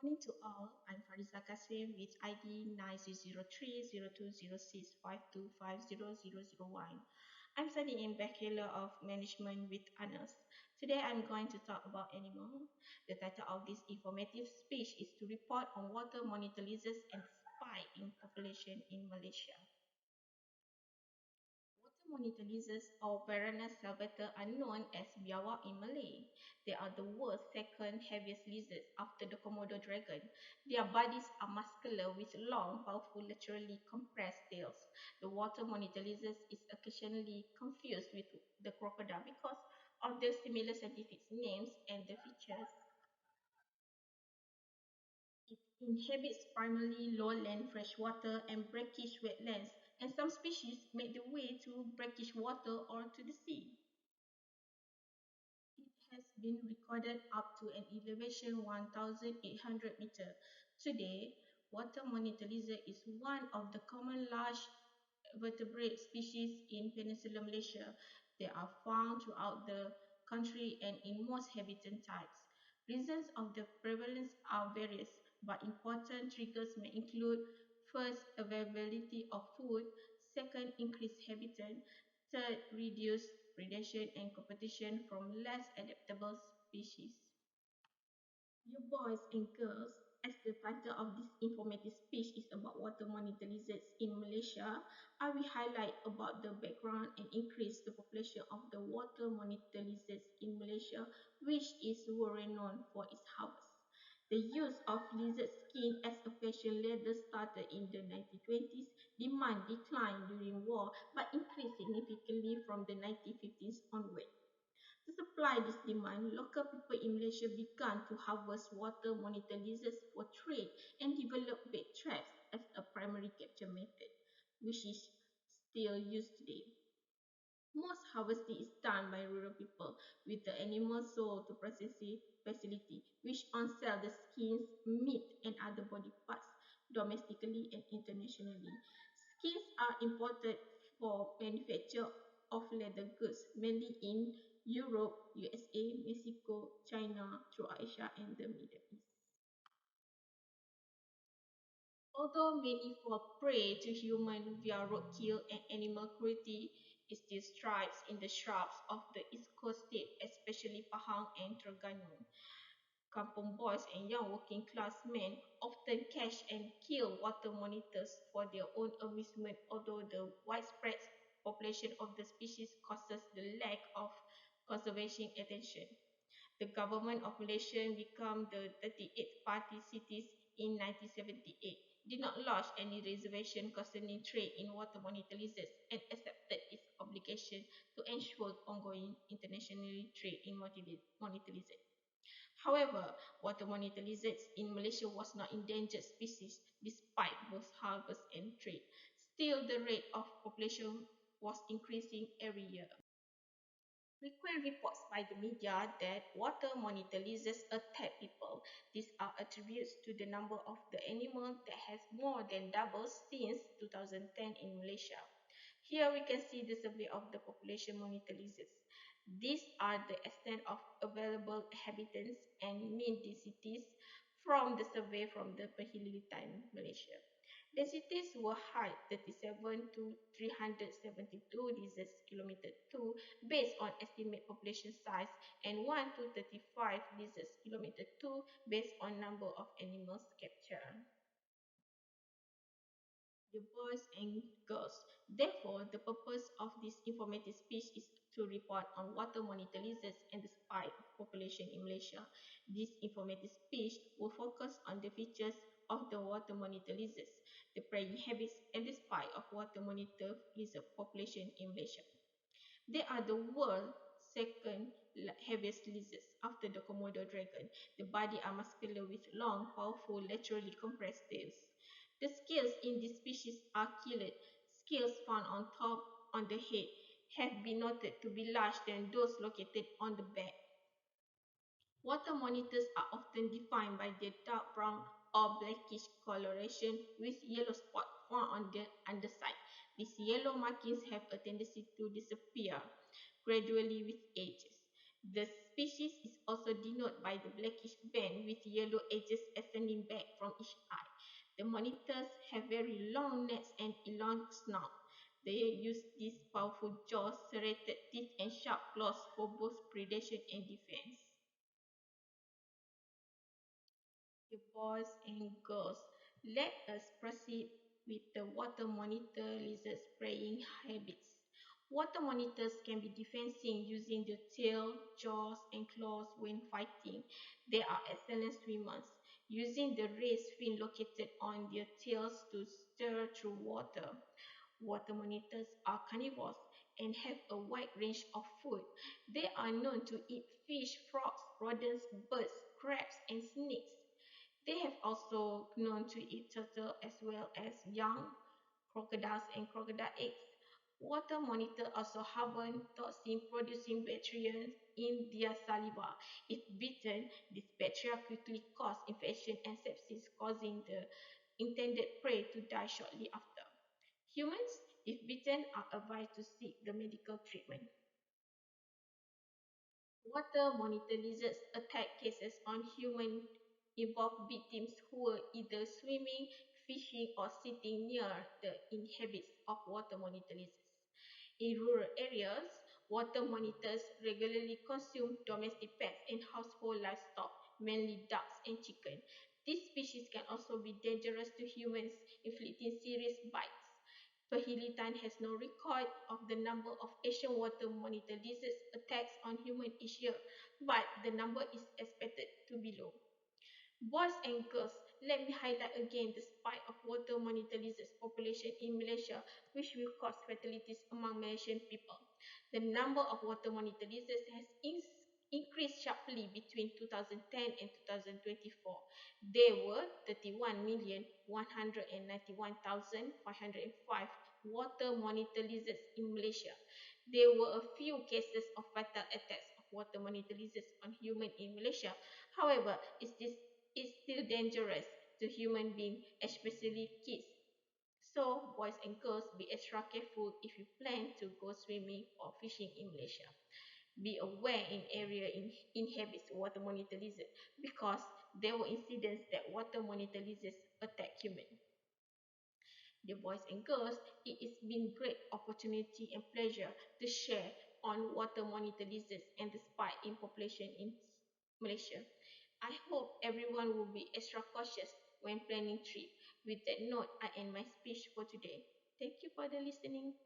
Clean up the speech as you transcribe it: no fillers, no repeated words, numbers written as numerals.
Morning to all. I'm Fariza Kasim with ID 9003020652500001. I'm studying in Bachelor of Management with Honors. Today I'm going to talk about animal. The title of this informative speech is to report on water monitor lizards and spike in population in Malaysia. Water monitor lizards or Piranha salvator are known as biawak in Malay. They are the world's second heaviest lizards after the Komodo dragon. Their bodies are muscular with long, powerful, laterally compressed tails. The water monitor lizard is occasionally confused with the crocodile because of their similar scientific names and the features. It inhabits primarily lowland freshwater and brackish wetlands, and some species make their way to brackish water or to the sea. It has been recorded up to an elevation 1,800 meters. Today, water monitor lizard is one of the common large vertebrate species in Peninsular Malaysia. They are found throughout the country and in most habitat types. Reasons of the prevalence are various, but important triggers may include first, availability of food, second, increased habitat, third, reduced predation and competition from less adaptable species. You boys and girls, as the title of this informative speech is about water monitor lizards in Malaysia, I will highlight about the background and increase the population of the water monitor lizards in Malaysia, which is well renowned for its harvest. The use of lizard skin as a fashion leather started in the 1920s. Demand declined during war but increased significantly from the 1950s onward. To supply this demand, local people in Malaysia began to harvest water monitor lizards for trade and develop bait traps as a primary capture method, which is still used today. Most harvesting is done by rural people with the animals sold to processing facility, which on sell the skins, meat, and other body parts domestically and internationally. Skins are imported for manufacture of leather goods, mainly in Europe, USA, Mexico, China, through Asia, and the Middle East. Although many fall prey to human via roadkill and animal cruelty, it still thrives in the shrubs of the East Coast state, especially Pahang and Terengganu. Kampung boys and young working class men often catch and kill water monitors for their own amusement, although the widespread population of the species causes the lack of conservation attention. The government of Malaysia became the 38th party cities in 1978, did not lodge any reservation concerning trade in water monitor lizards, and accepted its obligation to ensure ongoing international trade in monitor lizards. However, water monitor lizards in Malaysia was not endangered species despite both harvest and trade. Still, the rate of population was increasing every year. Frequent reports by the media that water monitor lizards attack people. These are attributes to the number of the animal that has more than doubled since 2010 in Malaysia. Here we can see the survey of the population monitor lizards. These are the extent of available habitats and mean densities from the survey from the Perhilitan, Malaysia. Densities were high 37 to 372 lizards kilometer 2 based on estimate population size and 1 to 35 lizards kilometer 2 based on number of animals captured. The boys and girls. Therefore, the purpose of this informative speech is to report on water monitor lizards and the spike of population in Malaysia. This informative speech will focus on the features of the water monitor lizards, the preying habits, and the spike of water monitor lizard population in Malaysia. They are the world's second heaviest lizards after the Komodo dragon. The body are muscular with long, powerful, laterally compressed tails. The scales in this species are keeled. Scales found on top on the head have been noted to be larger than those located on the back. Water monitors are often defined by their dark brown or blackish coloration with yellow spots found on the underside. These yellow markings have a tendency to disappear gradually with ages. The species is also denoted by the blackish band with yellow edges extending back from each eye. The monitors have very long necks and elongated snout. They use these powerful jaws, serrated teeth, and sharp claws for both predation and defense. You boys and girls, let us proceed with the water monitor lizard spraying habits. Water monitors can be defensive using the tail, jaws, and claws when fighting. They are excellent swimmers, using the raised fin located on their tails to steer through water. Water monitors are carnivores and have a wide range of food. They are known to eat fish, frogs, rodents, birds, crabs, and snakes. They have also known to eat turtle as well as young crocodiles and crocodile eggs. Water monitor also harbor toxin-producing bacteria in their saliva. If bitten, this bacteria quickly cause infection and sepsis, causing the intended prey to die shortly after. Humans, if bitten, are advised to seek the medical treatment. Water monitor lizards attack cases on human involved victims who were either swimming, fishing, or sitting near the inhabits of water monitor lizards. In rural areas, water monitors regularly consume domestic pets and household livestock, mainly ducks and chicken. This species can also be dangerous to humans, inflicting serious bites. Pahilitan has no record of the number of Asian water monitor lizards attacks on humans each year, but the number is expected to be low. Boys and girls, let me highlight again the spike of water monitor lizards population in Malaysia, which will cause fatalities among Malaysian people. The number of water monitor lizards has increased sharply between 2010 and 2024. There were 31,191,505 water monitor lizards in Malaysia. There were a few cases of fatal attacks of water monitor lizards on humans in Malaysia. However, is still dangerous to human beings, especially kids. So, boys and girls, be extra careful if you plan to go swimming or fishing in Malaysia. Be aware in area inhabits water monitor lizard because there were incidents that water monitor lizards attack humans. Dear boys and girls, it has been great opportunity and pleasure to share on water monitor lizards and the spike in population in Malaysia. I hope everyone will be extra cautious when planning trip. With that note, I end my speech for today. Thank you for the listening.